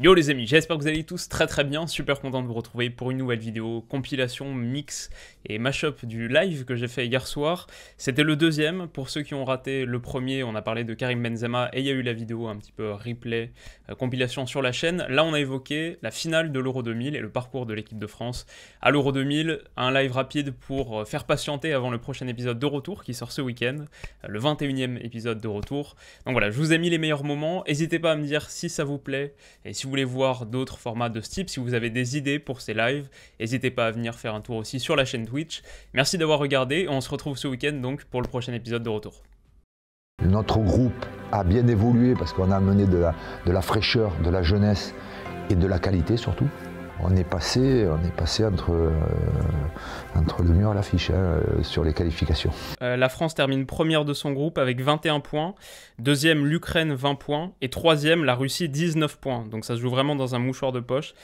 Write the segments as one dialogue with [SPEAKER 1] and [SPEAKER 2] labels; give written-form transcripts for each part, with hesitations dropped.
[SPEAKER 1] Yo les amis, j'espère que vous allez tous très bien, super content de vous retrouver pour une nouvelle vidéo, compilation, mix et mashup du live que j'ai fait hier soir. C'était le deuxième, pour ceux qui ont raté le premier, on a parlé de Karim Benzema et il y a eu la vidéo un petit peu replay, compilation sur la chaîne. Là on a évoqué la finale de l'Euro 2000 et le parcours de l'équipe de France à l'Euro 2000, un live rapide pour faire patienter avant le prochain épisode de retour qui sort ce week-end, le 21e épisode de retour. Donc voilà, je vous ai mis les meilleurs moments, n'hésitez pas à me dire si ça vous plaît et si vous voulez voir d'autres formats de ce type, si vous avez des idées pour ces lives, n'hésitez pas à venir faire un tour aussi sur la chaîne Twitch. Merci d'avoir regardé et on se retrouve ce week-end donc pour le prochain épisode de retour.
[SPEAKER 2] Notre groupe a bien évolué parce qu'on a amené de la fraîcheur, de la jeunesse et de la qualité surtout. On est passé entre le mur et l'affiche sur les qualifications.
[SPEAKER 1] La France termine première de son groupe avec 21 points, deuxième l'Ukraine 20 points et troisième la Russie 19 points. Donc ça se joue vraiment dans un mouchoir de poche.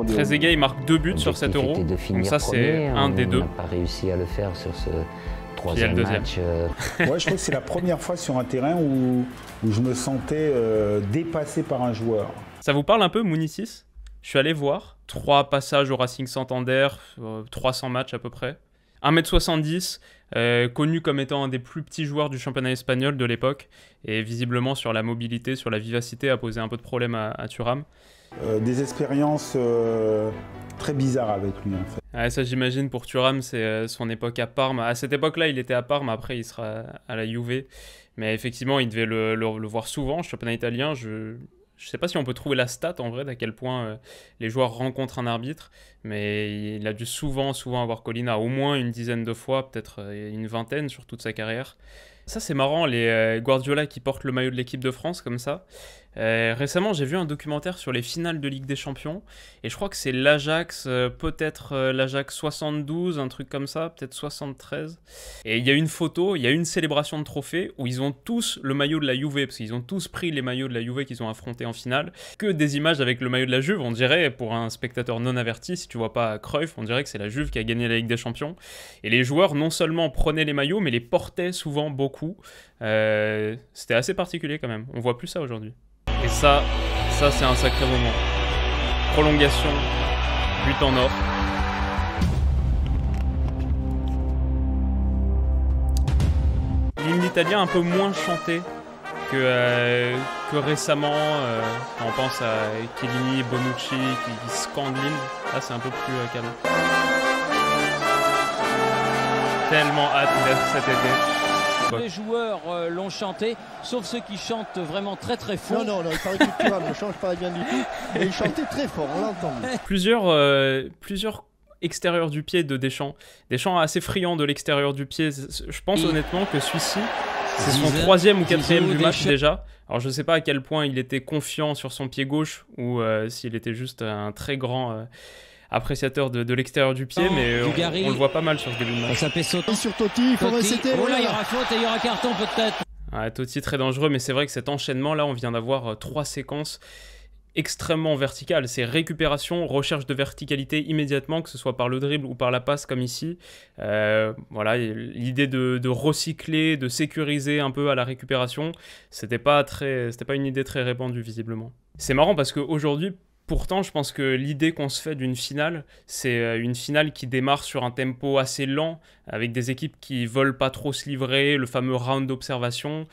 [SPEAKER 1] Trezeguet il marque 2 buts sur cet Euro, donc ça c'est un des deux.
[SPEAKER 3] On n'a pas réussi à le faire sur ce troisième match.
[SPEAKER 4] Ouais, je crois que c'est la première fois sur un terrain où je me sentais dépassé par un joueur.
[SPEAKER 1] Ça vous parle un peu Mounisis? Je suis allé voir, 3 passages au Racing Santander, 300 matchs à peu près. 1m70, connu comme étant un des plus petits joueurs du championnat espagnol de l'époque, et visiblement sur la mobilité, sur la vivacité, a posé un peu de problème à Thuram.
[SPEAKER 4] Des expériences très bizarres avec lui en fait.
[SPEAKER 1] Ouais, ça j'imagine pour Thuram, c'est son époque à Parme. À cette époque-là, il était à Parme, après il sera à la Juve. Mais effectivement, il devait le voir souvent, championnat italien. Je ne sais pas si on peut trouver la stat en vrai d'à quel point les joueurs rencontrent un arbitre, mais il a dû souvent avoir Colina au moins une dizaine de fois, peut-être une vingtaine sur toute sa carrière. Ça c'est marrant, les Guardiola qui portent le maillot de l'équipe de France comme ça. Récemment j'ai vu un documentaire sur les finales de Ligue des Champions et je crois que c'est l'Ajax, peut-être l'Ajax 72, un truc comme ça, peut-être 73. Et il y a une photo, il y a une célébration de trophée où ils ont tous le maillot de la Juve, parce qu'ils ont tous pris les maillots de la Juve qu'ils ont affrontés en finale. Que des images avec le maillot de la Juve, on dirait pour un spectateur non averti, si tu vois pas Cruyff, on dirait que c'est la Juve qui a gagné la Ligue des Champions. Et les joueurs non seulement prenaient les maillots, mais les portaient souvent beaucoup. C'était assez particulier quand même, on voit plus ça aujourd'hui. Et ça c'est un sacré moment. Prolongation, but en or. L'hymne italien un peu moins chanté que récemment. Quand on pense à Chiellini, Bonucci qui scandent l'hymne. Là c'est un peu plus calme. Tellement hâte d'être cet été.
[SPEAKER 5] Les joueurs l'ont chanté, sauf ceux qui chantent vraiment très fort.
[SPEAKER 6] Non, il paraît que Thuram ne change pas bien du tout, mais il chantait très fort, on l'a entendu.
[SPEAKER 1] Plusieurs extérieurs du pied de Deschamps. Deschamps assez friand de l'extérieur du pied. Je pense honnêtement que celui-ci, c'est son 3e ou 4e du match déjà. Alors je ne sais pas à quel point il était confiant sur son pied gauche ou s'il était juste un très grand... appréciateur de l'extérieur du pied, mais on le voit pas mal sur ce début de match.
[SPEAKER 5] Ça fait sauter
[SPEAKER 6] sur Totti, il faudrait c'était.
[SPEAKER 5] Oh là, il y aura faute et il y aura carton peut-être.
[SPEAKER 1] Ouais, Totti très dangereux, mais c'est vrai que cet enchaînement là, on vient d'avoir 3 séquences extrêmement verticales. C'est récupération, recherche de verticalité immédiatement, que ce soit par le dribble ou par la passe comme ici. Voilà, l'idée de recycler, de sécuriser un peu à la récupération, c'était pas une idée très répandue visiblement. C'est marrant parce qu'aujourd'hui, pourtant, je pense que l'idée qu'on se fait d'une finale, c'est une finale qui démarre sur un tempo assez lent, avec des équipes qui veulent pas trop se livrer, le fameux round d'observation.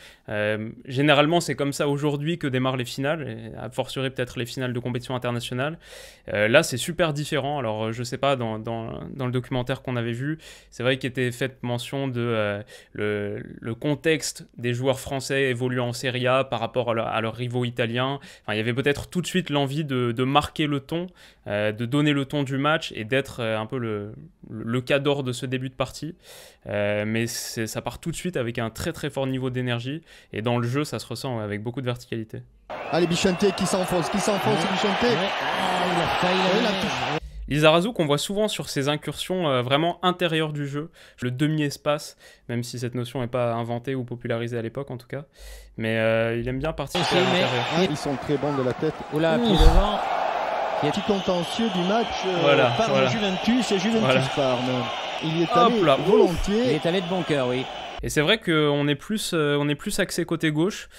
[SPEAKER 1] Généralement, c'est comme ça aujourd'hui que démarrent les finales, et a fortiori peut-être les finales de compétition internationale. Là, c'est super différent. Alors, je sais pas, dans le documentaire qu'on avait vu, c'est vrai qu'il était fait mention de le contexte des joueurs français évoluant en Serie A par rapport à leurs rivaux italiens. Enfin, il y avait peut-être tout de suite l'envie de marquer le ton, de donner le ton du match et d'être un peu le cadre de ce début de partie. Mais ça part tout de suite avec un très fort niveau d'énergie et dans le jeu ça se ressent avec beaucoup de verticalité.
[SPEAKER 6] Allez Bichanté qui s'enfonce Bichanté.
[SPEAKER 1] Lizarazu qu'on voit souvent sur ses incursions vraiment intérieures du jeu, le demi-espace, même si cette notion n'est pas inventée ou popularisée à l'époque en tout cas, mais il aime bien participer à l'intérieur.
[SPEAKER 6] Ils sont très bons de la tête.
[SPEAKER 5] Oula, pied devant.
[SPEAKER 6] Petit contentieux du match par Juventus et Juventus Parme. Il y est allé volontiers.
[SPEAKER 5] Il est allé de bon cœur, oui.
[SPEAKER 1] Et c'est vrai qu'on est plus axé côté gauche.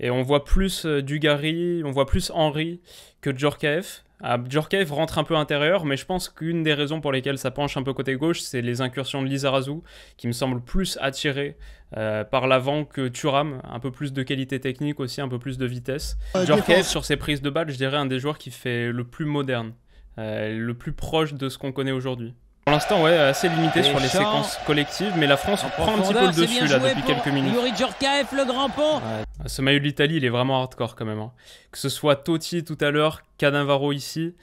[SPEAKER 1] Et on voit plus Dugarry, on voit plus Henry que Djorkaeff. Djorkaeff rentre un peu intérieur, mais je pense qu'une des raisons pour lesquelles ça penche un peu côté gauche, c'est les incursions de Lizarazu, qui me semblent plus attirés par l'avant que Thuram, un peu plus de qualité technique aussi, un peu plus de vitesse. Djorkaeff, sur ses prises de balles, je dirais un des joueurs qui fait le plus moderne, le plus proche de ce qu'on connaît aujourd'hui. Pour l'instant, ouais, assez limité sur les séquences collectives, mais la France prend un petit peu le dessus là depuis quelques minutes.
[SPEAKER 5] Yuri Djorkaeff, le grand pont.
[SPEAKER 1] Ouais. Ce maillot de l'Italie, il est vraiment hardcore quand même. Hein. Que ce soit Totti tout à l'heure, Cannavaro ici,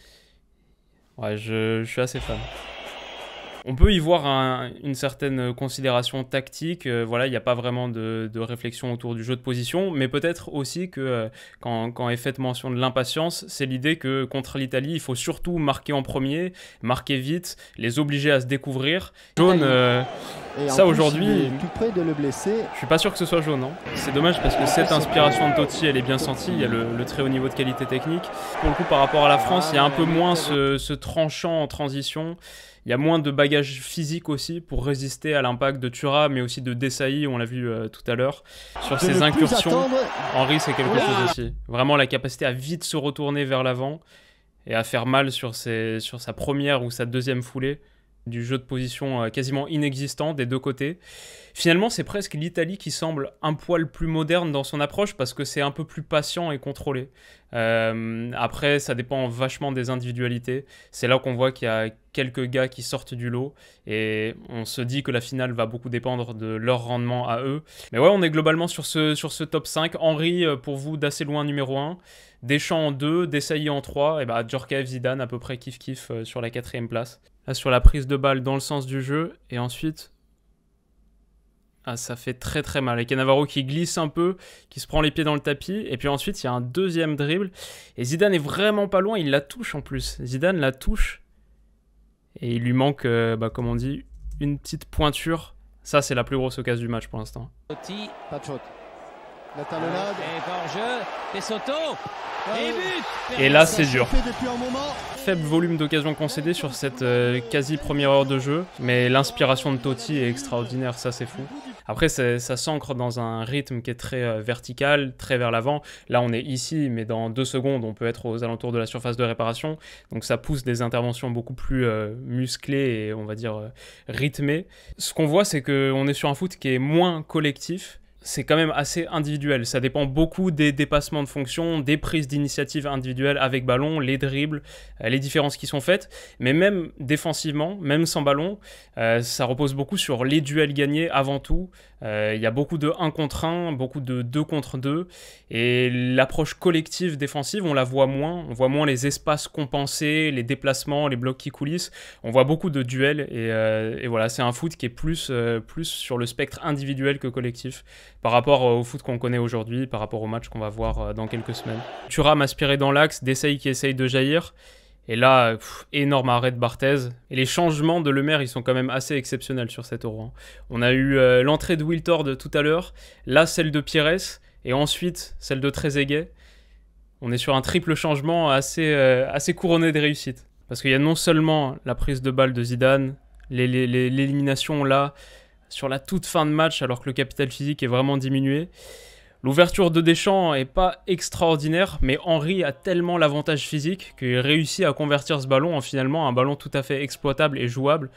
[SPEAKER 1] ouais, je suis assez fan. On peut y voir une certaine considération tactique. Voilà, il n'y a pas vraiment de réflexion autour du jeu de position, mais peut-être aussi que quand est faite mention de l'impatience, c'est l'idée que contre l'Italie, il faut surtout marquer en premier, marquer vite, les obliger à se découvrir. Jaune, ça aujourd'hui,
[SPEAKER 6] tout près de le blesser.
[SPEAKER 1] Je suis pas sûr que ce soit jaune. Hein. C'est dommage parce que cette inspiration de Totti, elle est bien sentie. Il y a le très haut niveau de qualité technique. Pour le coup, par rapport à la France, il y a un peu moins ce tranchant en transition. Il y a moins de bagages physiques aussi pour résister à l'impact de Thuram, mais aussi de Desailly, on l'a vu tout à l'heure. Sur ses incursions, Henry, c'est quelque chose aussi. Vraiment la capacité à vite se retourner vers l'avant et à faire mal sur sa première ou sa deuxième foulée. Du jeu de position quasiment inexistant des deux côtés. Finalement, c'est presque l'Italie qui semble un poil plus moderne dans son approche parce que c'est un peu plus patient et contrôlé. Après, ça dépend vachement des individualités. C'est là qu'on voit qu'il y a quelques gars qui sortent du lot et on se dit que la finale va beaucoup dépendre de leur rendement à eux. Mais ouais, on est globalement sur ce top 5. Henry, pour vous, d'assez loin numéro 1. Deschamps en 2, Desailly en 3. Et Djorkaeff, Zidane à peu près kiff-kiff sur la 4e place. Là, sur la prise de balle dans le sens du jeu. Et ensuite... Ah, ça fait très très mal. Et Cannavaro qui glisse un peu, qui se prend les pieds dans le tapis. Et puis ensuite, il y a un deuxième dribble. Et Zidane est vraiment pas loin. Il la touche en plus. Zidane la touche. Et il lui manque, comme on dit, une petite pointure. Ça, c'est la plus grosse occasion du match pour l'instant.
[SPEAKER 6] Pas de faute. La talonnade.
[SPEAKER 5] Et hors-jeu. Pesotto. Et but.
[SPEAKER 1] Et là, c'est dur. Faible volume d'occasions concédées sur cette quasi première heure de jeu. Mais l'inspiration de Totti est extraordinaire. Ça, c'est fou. Après, ça s'ancre dans un rythme qui est très vertical, très vers l'avant. Là, on est ici, mais dans 2 secondes, on peut être aux alentours de la surface de réparation. Donc, ça pousse des interventions beaucoup plus musclées et, on va dire, rythmées. Ce qu'on voit, c'est qu'on est sur un foot qui est moins collectif. C'est quand même assez individuel. Ça dépend beaucoup des dépassements de fonction, des prises d'initiative individuelles avec ballon, les dribbles, les différences qui sont faites. Mais même défensivement, même sans ballon, ça repose beaucoup sur les duels gagnés avant tout. Il y a beaucoup de 1 contre 1, beaucoup de 2 contre 2. Et l'approche collective défensive, on la voit moins. On voit moins les espaces compensés, les déplacements, les blocs qui coulissent. On voit beaucoup de duels. Et voilà, c'est un foot qui est plus sur le spectre individuel que collectif. Par rapport au foot qu'on connaît aujourd'hui, par rapport au match qu'on va voir dans quelques semaines. Thuram aspiré dans l'axe, Desailly qui essaye de jaillir. Et là, énorme arrêt de Barthez. Et les changements de Lemaire, ils sont quand même assez exceptionnels sur cet Euro. Hein. On a eu l'entrée de Wiltord tout à l'heure, là celle de Pires, et ensuite celle de Trezeguet. On est sur un triple changement assez couronné de réussite. Parce qu'il y a non seulement la prise de balle de Zidane, l'élimination là, sur la toute fin de match alors que le capital physique est vraiment diminué. L'ouverture de Deschamps n'est pas extraordinaire, mais Henry a tellement l'avantage physique qu'il réussit à convertir ce ballon en finalement un ballon tout à fait exploitable et jouable,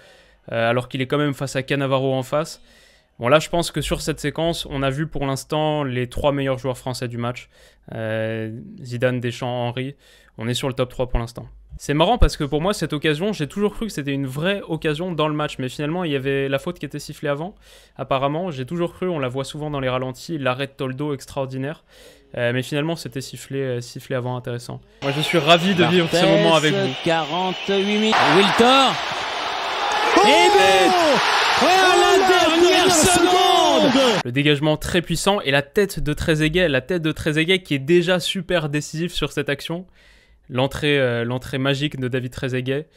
[SPEAKER 1] alors qu'il est quand même face à Cannavaro en face. Bon là je pense que sur cette séquence, on a vu pour l'instant les 3 meilleurs joueurs français du match. Zidane, Deschamps, Henry. On est sur le top 3 pour l'instant. C'est marrant parce que pour moi, cette occasion, j'ai toujours cru que c'était une vraie occasion dans le match. Mais finalement, il y avait la faute qui était sifflée avant. Apparemment, j'ai toujours cru, on la voit souvent dans les ralentis, l'arrêt de Toldo extraordinaire. Mais finalement, c'était sifflé avant, intéressant. Moi, je suis ravi de vivre ce moment avec vous.
[SPEAKER 5] 48 minutes. Wiltord. Et but. À la dernière seconde.
[SPEAKER 1] Le dégagement très puissant et la tête de Trezeguet qui est déjà super décisif sur cette action. L'entrée magique de David Trezeguet,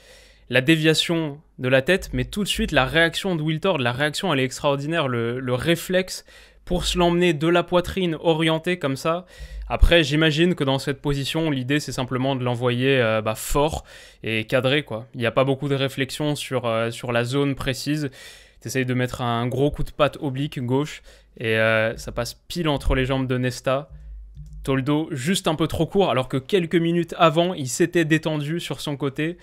[SPEAKER 1] la déviation de la tête, mais tout de suite la réaction de Wiltord, la réaction elle est extraordinaire, le réflexe pour se l'emmener de la poitrine orientée comme ça. Après j'imagine que dans cette position l'idée c'est simplement de l'envoyer fort et cadré quoi. Il n'y a pas beaucoup de réflexion sur la zone précise. Tu essayes de mettre un gros coup de patte oblique gauche et ça passe pile entre les jambes de Nesta. Toldo juste un peu trop court, alors que quelques minutes avant, il s'était détendu sur son côté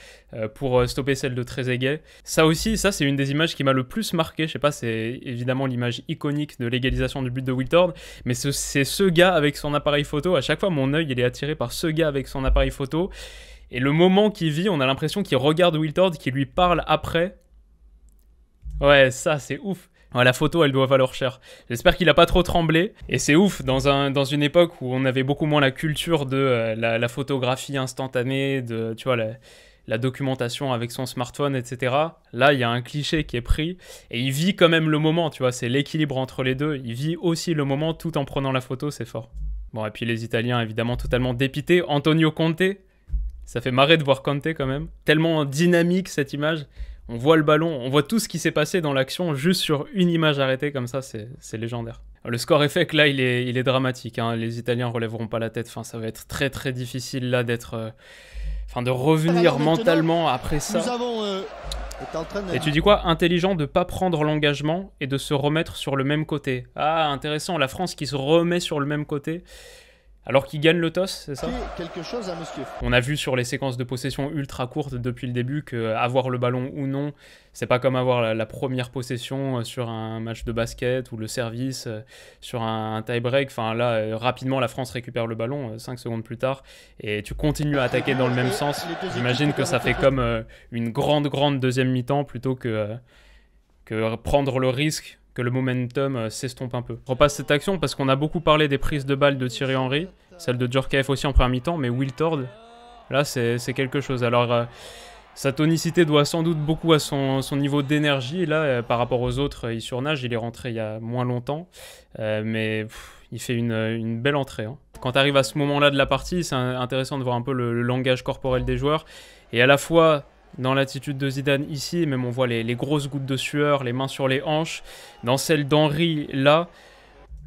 [SPEAKER 1] pour stopper celle de Trezeguet. Ça aussi, ça c'est une des images qui m'a le plus marqué. Je sais pas, c'est évidemment l'image iconique de l'égalisation du but de Wiltord, mais c'est ce gars avec son appareil photo. À chaque fois, mon œil il est attiré par ce gars avec son appareil photo. Et le moment qu'il vit, on a l'impression qu'il regarde Wiltord, qu'il lui parle après. Ouais, ça c'est ouf. Ouais, la photo, elle doit valoir cher. J'espère qu'il a pas trop tremblé. Et c'est ouf, dans une époque où on avait beaucoup moins la culture de la photographie instantanée, de, tu vois, la documentation avec son smartphone, etc. Là, il y a un cliché qui est pris. Et il vit quand même le moment, tu vois. C'est l'équilibre entre les deux. Il vit aussi le moment tout en prenant la photo, c'est fort. Bon, et puis les Italiens, évidemment, totalement dépités. Antonio Conte, ça fait marrer de voir Conte quand même. Tellement dynamique cette image. On voit le ballon, on voit tout ce qui s'est passé dans l'action juste sur une image arrêtée comme ça, c'est légendaire. Le score est fait que là, il est dramatique. Hein. Les Italiens relèveront pas la tête. Enfin, ça va être très très difficile là d'être, de revenir mentalement après ça. Et tu dis quoi? Intelligent de pas prendre l'engagement et de se remettre sur le même côté. Ah, intéressant. La France qui se remet sur le même côté. Alors qu'il gagne le toss, c'est ça?
[SPEAKER 6] Quelque chose à monsieur.
[SPEAKER 1] On a vu sur les séquences de possession ultra courtes depuis le début que avoir le ballon ou non, c'est pas comme avoir la première possession sur un match de basket ou le service sur un tie-break. Enfin là, rapidement, la France récupère le ballon 5 secondes plus tard et tu continues à attaquer dans le même sens. J'imagine que ça fait comme une grande deuxième mi-temps plutôt que prendre le risque que le momentum s'estompe un peu. Je repasse cette action parce qu'on a beaucoup parlé des prises de balles de Thierry Henry, celle de Djorkaeff aussi en première mi-temps, mais Wiltord, là c'est quelque chose. Alors sa tonicité doit sans doute beaucoup à son niveau d'énergie. Là, par rapport aux autres, il surnage, il est rentré il y a moins longtemps, mais il fait une belle entrée. Hein. Quand tu arrives à ce moment-là de la partie, c'est intéressant de voir un peu le langage corporel des joueurs, et à la fois dans l'attitude de Zidane ici, même on voit les grosses gouttes de sueur, les mains sur les hanches. Dans celle d'Henry, là,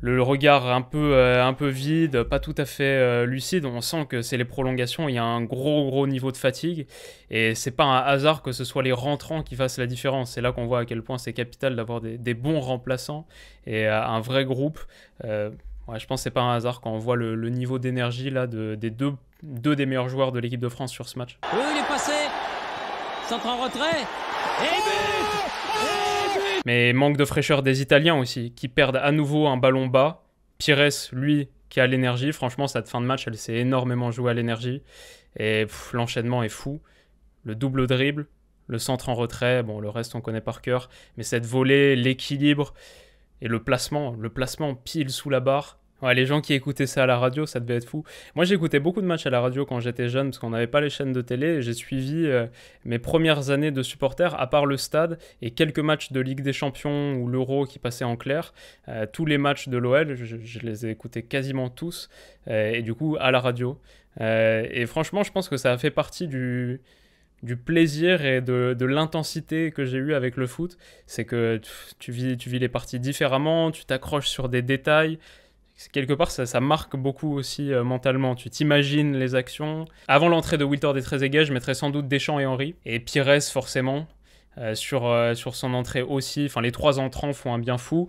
[SPEAKER 1] le regard un peu vide, pas tout à fait lucide. On sent que c'est les prolongations, il y a un gros niveau de fatigue. Et c'est pas un hasard que ce soit les rentrants qui fassent la différence. C'est là qu'on voit à quel point c'est capital d'avoir des bons remplaçants et un vrai groupe. Ouais, je pense que c'est pas un hasard quand on voit le niveau d'énergie là des deux des meilleurs joueurs de l'équipe de France sur ce match.
[SPEAKER 5] Oui, il est passé. Centre en retrait. Et but.
[SPEAKER 1] Mais manque de fraîcheur des Italiens aussi, qui perdent à nouveau un ballon bas. Pires, lui, qui a l'énergie. Franchement, cette fin de match, elle s'est énormément jouée à l'énergie. Et l'enchaînement est fou. Le double dribble, le centre en retrait, bon, le reste on connaît par cœur. Mais cette volée, l'équilibre et le placement pile sous la barre. Ouais, les gens qui écoutaient ça à la radio, ça devait être fou. Moi, j'écoutais beaucoup de matchs à la radio quand j'étais jeune, parce qu'on n'avait pas les chaînes de télé. J'ai suivi mes premières années de supporter, à part le stade, et quelques matchs de Ligue des Champions ou l'Euro qui passaient en clair. Tous les matchs de l'OL, je les ai écoutés quasiment tous, et du coup, à la radio. Et franchement, je pense que ça a fait partie du plaisir et de l'intensité que j'ai eu avec le foot. C'est que tu vis les parties différemment, tu t'accroches sur des détails. Quelque part, ça marque beaucoup aussi mentalement. Tu t'imagines les actions. Avant l'entrée de Wiltord et Trezeguet, je mettrais sans doute Deschamps et Henry. Et Pires, forcément, sur son entrée aussi. Enfin, les trois entrants font un bien fou.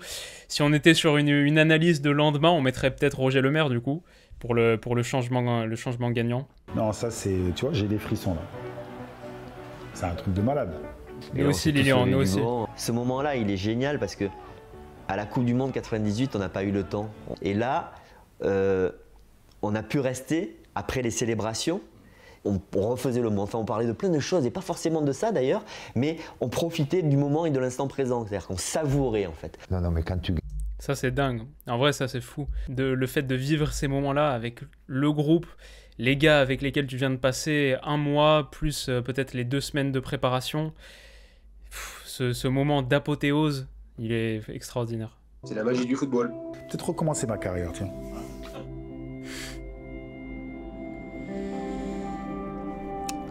[SPEAKER 1] Si on était sur une analyse de lendemain, on mettrait peut-être Roger Lemaire, du coup, pour le changement gagnant.
[SPEAKER 4] Non, ça, c'est... Tu vois, j'ai des frissons, là. C'est un truc de malade.
[SPEAKER 1] Nous aussi, Lilian, nous aussi.
[SPEAKER 3] Ce moment-là, il est génial parce que à la Coupe du Monde 98, on n'a pas eu le temps. Et là, on a pu rester, après les célébrations, on refaisait le moment. Enfin, on parlait de plein de choses, et pas forcément de ça d'ailleurs, mais on profitait du moment et de l'instant présent. C'est-à-dire qu'on savourait, en fait.
[SPEAKER 2] Non, mais quand tu...
[SPEAKER 1] Ça, c'est dingue. En vrai, ça, c'est fou. Le fait de vivre ces moments-là avec le groupe, les gars avec lesquels tu viens de passer un mois, plus peut-être les 2 semaines de préparation, ce moment d'apothéose, il est extraordinaire.
[SPEAKER 7] C'est la magie du football.
[SPEAKER 4] Peut-être recommencer ma carrière, tiens.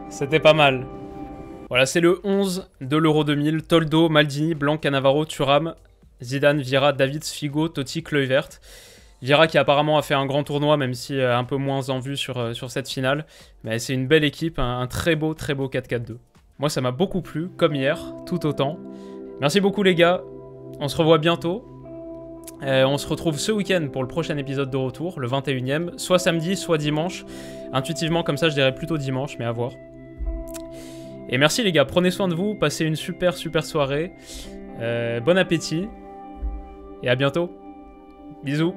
[SPEAKER 1] C'était pas mal. Voilà, c'est le 11 de l'Euro 2000. Toldo, Maldini, Blanc, Cannavaro, Thuram, Zidane, Vieira, Davids, Figo, Totti, Kluivert. Vieira qui apparemment a fait un grand tournoi, même si un peu moins en vue sur cette finale. Mais c'est une belle équipe, un très beau 4-4-2. Moi, ça m'a beaucoup plu, comme hier, tout autant. Merci beaucoup les gars. On se revoit bientôt. On se retrouve ce week-end pour le prochain épisode de retour, le 21e, soit samedi, soit dimanche. Intuitivement, comme ça, je dirais plutôt dimanche, mais à voir. Et merci les gars, prenez soin de vous, passez une super soirée. Bon appétit. Et à bientôt. Bisous.